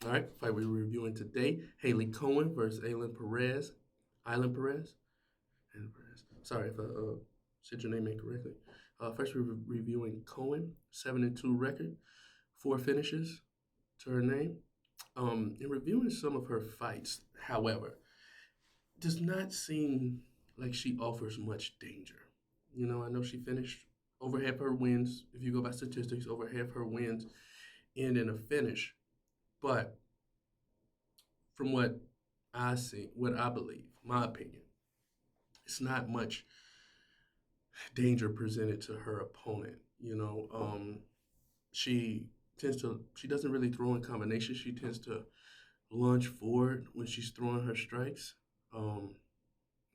All right, fight we're reviewing today: Hailey Cowan versus Ailin Perez. Ailin Perez. Ailin Perez. Sorry if I said your name incorrectly. First, we're reviewing Cowan, 7-2 record, 4 finishes to her name. In reviewing some of her fights, however, does not seem like she offers much danger. I know she finished over half her wins. If you go by statistics, over half her wins end in a finish. But from what I see, what I believe, my opinion, it's not much danger presented to her opponent. She she doesn't really throw in combinations. She tends to lunge forward when she's throwing her strikes. Um,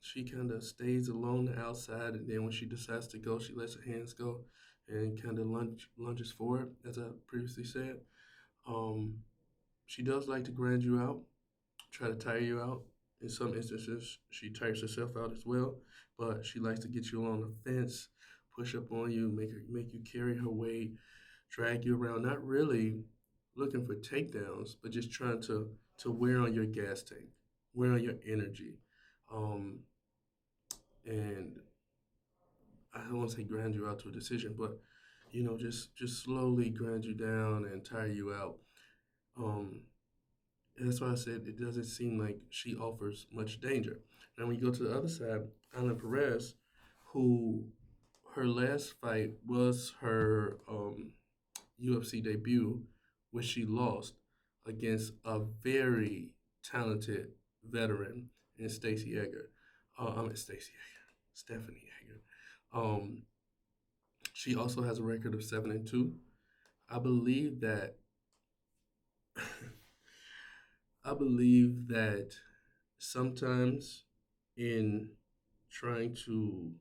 she kind of stays along the outside, and then when she decides to go, she lets her hands go and kind of lunges forward, as I previously said. Um, she does like to grind you out, try to tire you out. In some instances, she tires herself out as well, but she likes to get you along the fence, push up on you, make you carry her weight, drag you around. Not really looking for takedowns, but just trying to wear on your gas tank, wear on your energy, um, and I don't want to say grind you out to a decision, but just slowly grind you down and tire you out. Um, And that's why I said it doesn't seem like she offers much danger. Now, when you go to the other side, Ailin Perez, who her last fight was her UFC debut, which she lost against a very talented veteran in Stacey Egger. Stacey Egger, Stephanie Egger. Um, she also has a record of 7-2. I believe that I believe that sometimes in trying to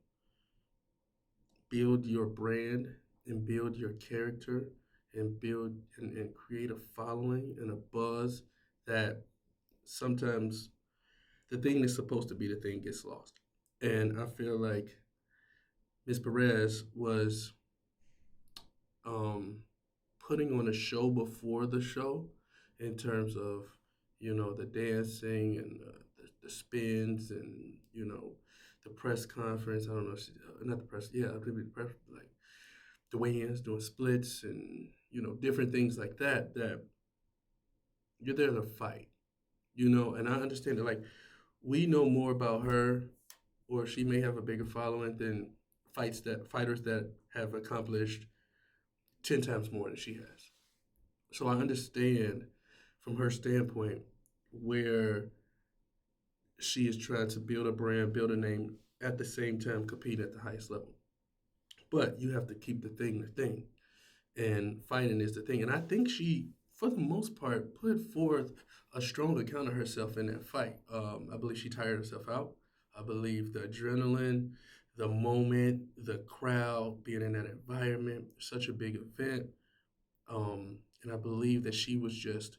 build your brand and build your character and and create a following and a buzz, that sometimes the thing that's supposed to be the thing gets lost. And I feel like Miss Perez was um, putting on a show before the show in terms of the dancing and the spins and the press conference. I don't know, not the press. Yeah, I think the press, like the weigh-ins, doing splits and different things like that. That you're there to fight, and I understand that, like, we know more about her, or she may have a bigger following than fighters that have accomplished 10 times more than she has. So I understand from her standpoint where she is trying to build a brand, build a name, at the same time compete at the highest level. But you have to keep the thing, and fighting is the thing. And I think she, for the most part, put forth a strong account of herself in that fight. I believe she tired herself out. I believe the adrenaline, the moment, the crowd, being in that environment, such a big event. And I believe that she was just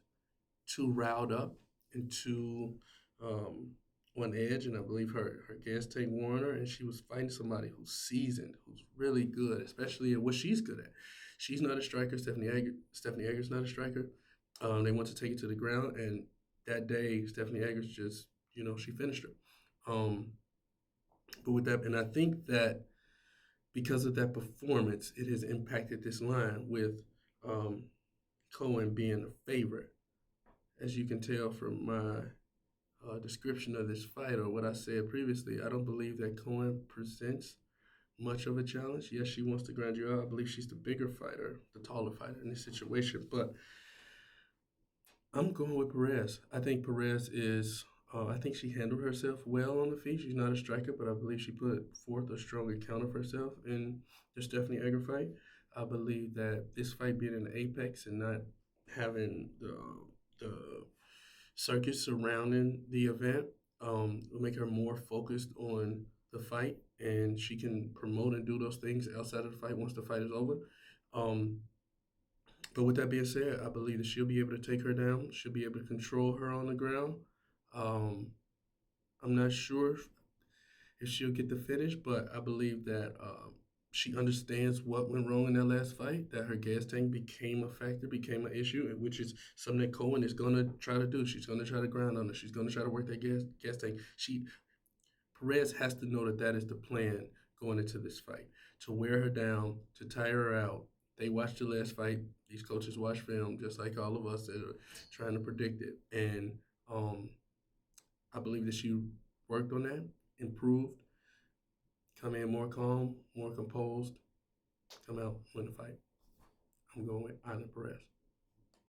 too riled up and too um, on edge. And I believe her gas tank wore her, and she was fighting somebody who's seasoned, who's really good, especially at what she's good at. She's not a striker. Stephanie Egger's not a striker. They want to take it to the ground, and that day, Stephanie Eggers just, she finished her. But with that, and I think that because of that performance, it has impacted this line with um, Cohen being a favorite. As you can tell from my description of this fight or what I said previously, I don't believe that Cohen presents much of a challenge. Yes, she wants to grind you out. I believe she's the bigger fighter, the taller fighter in this situation. But I'm going with Perez. I think Perez is. I think she handled herself well on the feet. She's not a striker, but I believe she put forth a strong account of herself in the Stephanie Egger fight. I believe that this fight being in the apex and not having the circus surrounding the event will make her more focused on the fight, and she can promote and do those things outside of the fight once the fight is over. Um, but with that being said, I believe that she'll be able to take her down. She'll be able to control her on the ground. Um, I'm not sure if she'll get the finish, but I believe that She understands what went wrong in that last fight, that her gas tank became a factor, became an issue, which is something that Cohen is going to try to do. She's going to try to ground on her. She's going to try to work that gas tank. Perez has to know that that is the plan going into this fight, to wear her down, to tire her out. They watched the last fight. These coaches watch film just like all of us that are trying to predict it. And um, I believe that she worked on that, improved, come in more calm, more composed, come out, win the fight. I'm going with Ailin Perez.